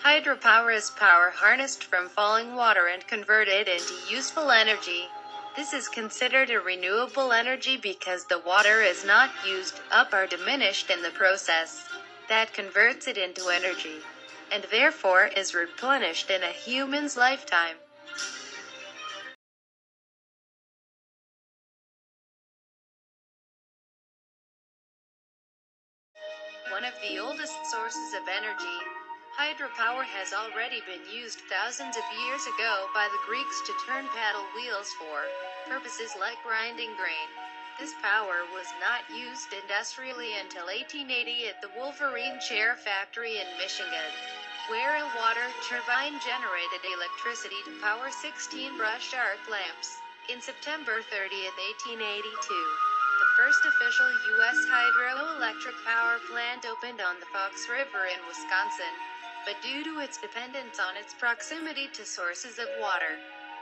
Hydropower is power harnessed from falling water and converted into useful energy. This is considered a renewable energy because the water is not used up or diminished in the process that converts it into energy, and therefore is replenished in a human's lifetime. One of the oldest sources of energy, hydropower has already been used thousands of years ago by the Greeks to turn paddle wheels for purposes like grinding grain. This power was not used industrially until 1880 at the Wolverine Chair Factory in Michigan, where a water turbine generated electricity to power 16 brushed arc lamps. In September 30th, 1882, the first official U.S. hydroelectric power plant opened on the Fox River in Wisconsin, but due to its dependence on its proximity to sources of water,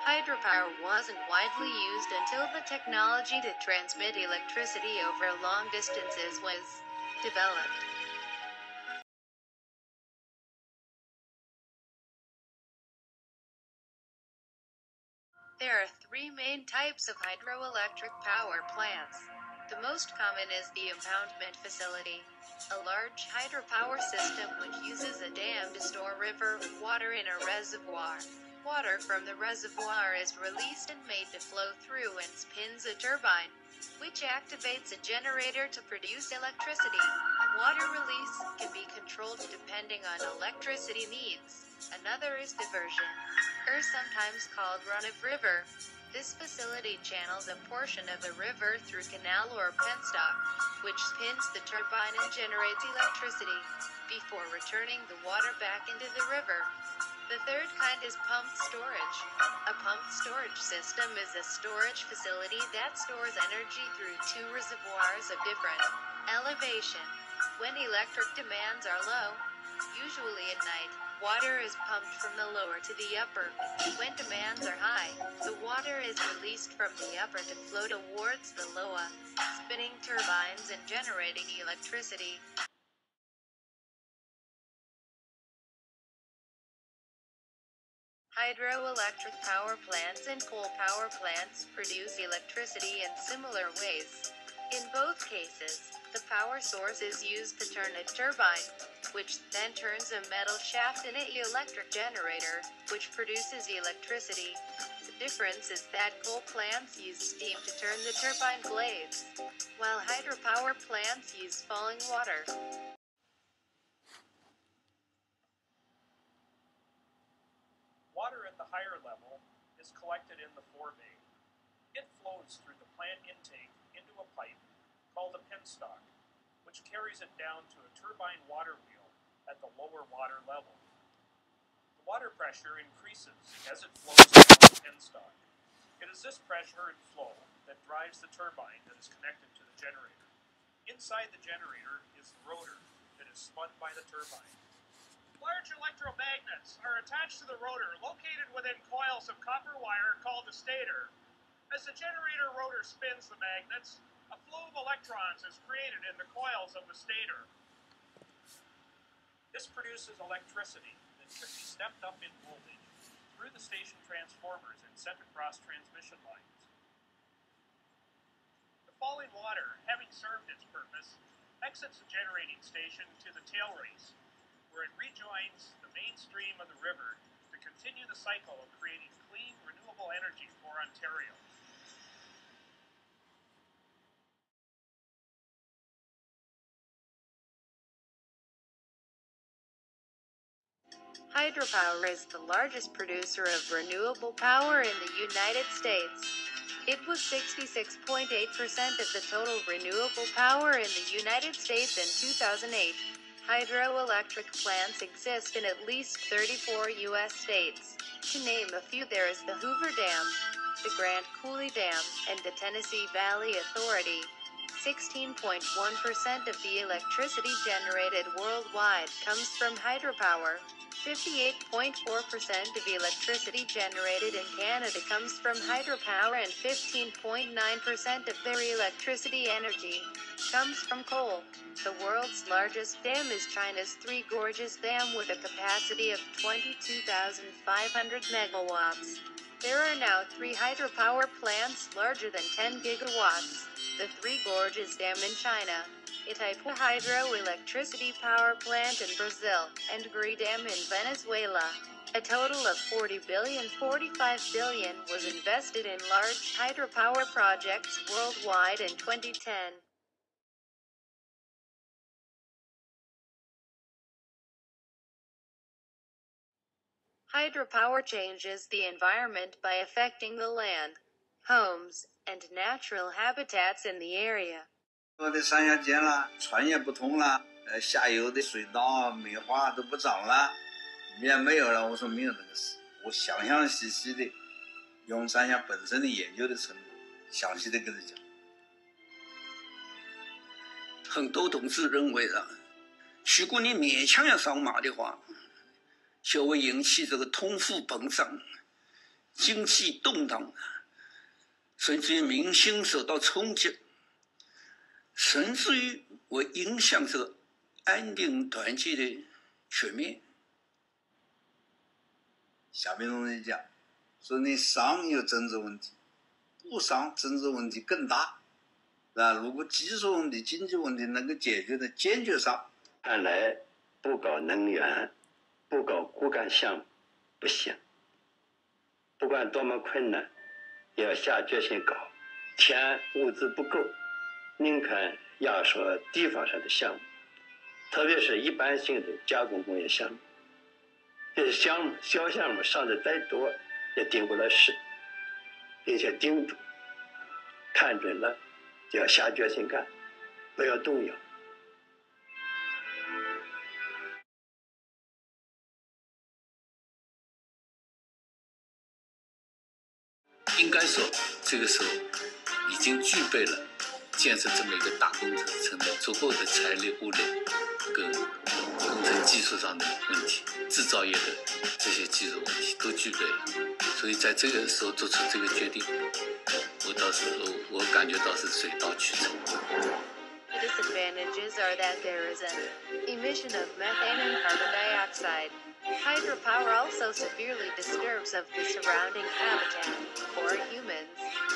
hydropower wasn't widely used until the technology to transmit electricity over long distances was developed. There are three main types of hydroelectric power plants. The most common is the impoundment facility, a large hydropower system which uses a dam to store river water in a reservoir. Water from the reservoir is released and made to flow through and spins a turbine, which activates a generator to produce electricity. Water release can be controlled depending on electricity needs. Another is diversion, or sometimes called run-of-river. This facility channels a portion of the river through canal or penstock, which spins the turbine and generates electricity, before returning the water back into the river. The third kind is pumped storage. A pumped storage system is a storage facility that stores energy through two reservoirs of different elevation. When electric demands are low, usually at night, water is pumped from the lower to the upper. When demands are high, the water is released from the upper to flow towards the lower, spinning turbines and generating electricity. Hydroelectric power plants and coal power plants produce electricity in similar ways. In both cases, the power source is used to turn a turbine, which then turns a metal shaft in an electric generator, which produces electricity. The difference is that coal plants use steam to turn the turbine blades, while hydropower plants use falling water. Water at the higher level is collected in the forebay. It flows through the plant intake into a pipe called a penstock, which carries it down to a turbine water wheel at the lower water level. The water pressure increases as it flows down the penstock. It is this pressure and flow that drives the turbine that is connected to the generator. Inside the generator is the rotor that is spun by the turbine. Large electromagnets are attached to the rotor located within coils of copper wire called the stator. As the generator rotor spins the magnets, a flow of electrons is created in the coils of the stator. This produces electricity that can be stepped up in voltage through the station transformers and sent across transmission lines. The falling water, having served its purpose, exits the generating station to the tail race, where it rejoins the main stream of the river to continue the cycle of creating clean, renewable energy for Ontario. Hydropower is the largest producer of renewable power in the United States. It was 66.8% of the total renewable power in the United States in 2008. Hydroelectric plants exist in at least 34 U.S. states. To name a few, there is the Hoover Dam, the Grand Coulee Dam, and the Tennessee Valley Authority. 16.1% of the electricity generated worldwide comes from hydropower. 58.4% of electricity generated in Canada comes from hydropower, and 15.9% of their electricity energy comes from coal. The world's largest dam is China's Three Gorges Dam with a capacity of 22,500 megawatts. There are now 3 hydropower plants larger than 10 gigawatts. The Three Gorges Dam in China, Hydropower hydroelectricity power plant in Brazil, and Gorges Dam in Venezuela. A total of $45 billion was invested in large hydropower projects worldwide in 2010. Hydropower changes the environment by affecting the land, homes, and natural habitats in the area. 我的山下建了，船也不通了，下游的水稻、梅花都不长了，也没有了。我说没有这个事，我详详细细的用山下本身的研究的程度，详细的跟他讲。很多同志认为啊，如果你勉强要上马的话，就会引起这个通货膨胀、经济动荡，甚至于民心受到冲击，甚至于会影响这个安定团结的局面。下面同志讲，说你上有政治问题，不上政治问题更大。如果技术问题、经济问题能够解决的，坚决上。看来不搞能源，不搞骨干项目不行。不管多么困难，也要下决心搞。钱物资不够，宁肯压缩地方上的项目，特别是一般性的加工工业项目。这些项目小项目上的再多，也顶不了事，并且盯住，看准了就要下决心干，不要动摇。应该说，这个时候已经具备了建设这么一个大工程层面足够的财力、物力跟工程技术上的问题，制造业的这些技术问题都具备了。所以在这个时候做出这个决定，我感觉到是水到渠成。Disadvantages are that there is an emission of methane and carbon dioxide. Hydropower also severely disturbs of the surrounding habitat for humans,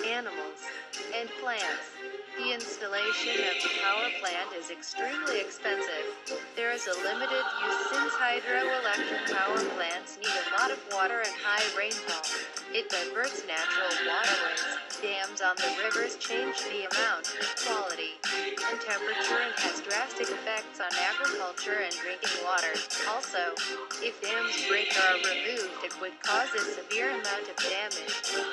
animals, and plants. The installation of the power plant is extremely expensive. There is a limited use since hydroelectric power plants need a lot of water and high rainfall. It diverts natural waterways. Dams on the rivers change the amount, quality, and temperature and has drastic effects on agriculture and drinking water. Also, if dams break or are removed, it would cause a severe amount of damage.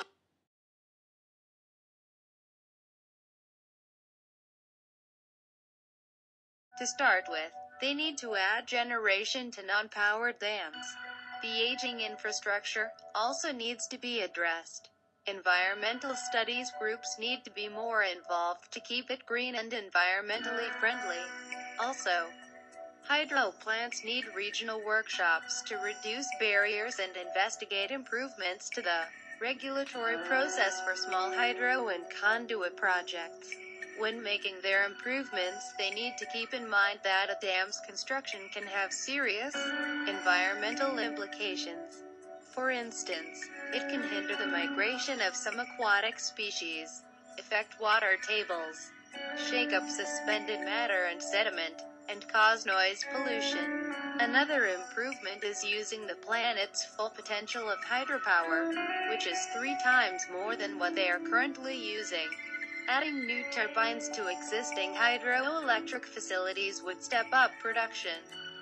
To start with, they need to add generation to non-powered dams. The aging infrastructure also needs to be addressed. Environmental studies groups need to be more involved to keep it green and environmentally friendly. Also, hydro plants need regional workshops to reduce barriers and investigate improvements to the regulatory process for small hydro and conduit projects. When making their improvements, they need to keep in mind that a dam's construction can have serious environmental implications. For instance, it can hinder the migration of some aquatic species, affect water tables, shake up suspended matter and sediment, and cause noise pollution. Another improvement is using the planet's full potential of hydropower, which is 3 times more than what they are currently using. Adding new turbines to existing hydroelectric facilities would step up production.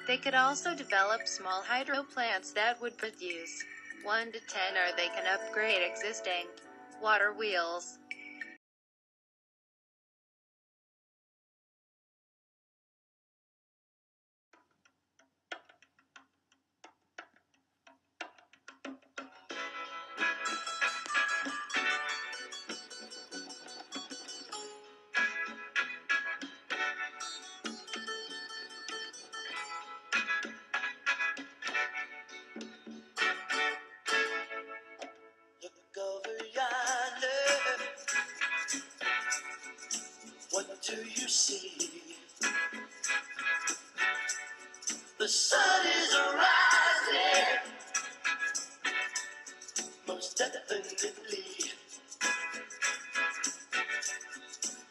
They could also develop small hydro plants that would produce 1 to 10, or they can upgrade existing water wheels. sun is rising, most definitely.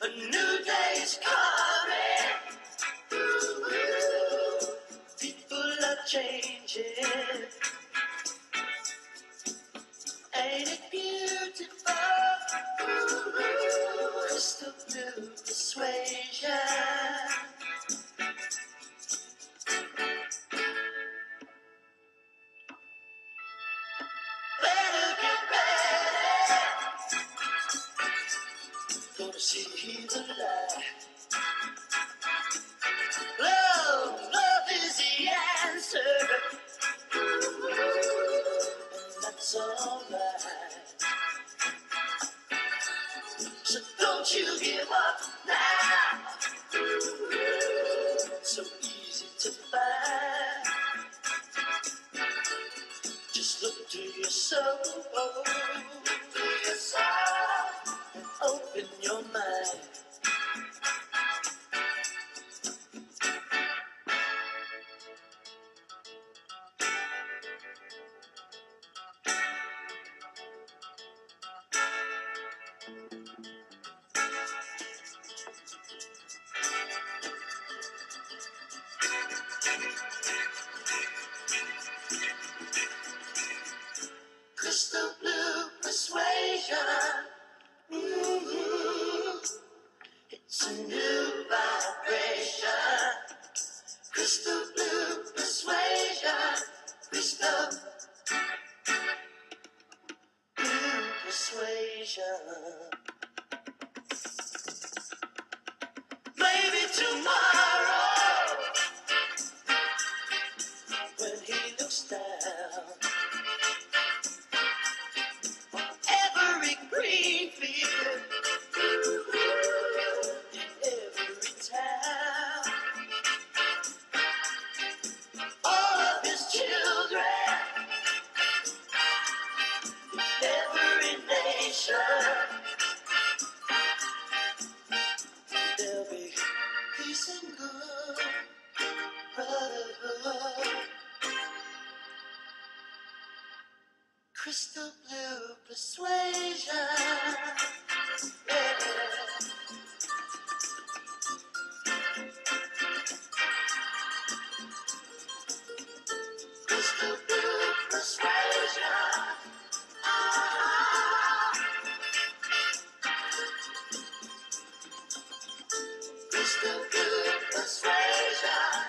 A new day's coming. Ooh, people are changing. Ain't it beautiful? Ooh, crystal blue persuasion. Better get ready. Gonna see the light. Love is the answer. And that's alright. So don't you give up now. So easy to find. Just look to your soul. Look to your soul. And open your mind. Crystal blue persuasion. It's a new vibration. Crystal blue persuasion. Crystal blue persuasion. Maybe tomorrow, when he looks down, every green field, in every town, all of his children, every nation, there'll be peace and good brotherhood. Crystal blue persuasion. Yeah. Crystal blue persuasion. Crystal blue persuasion.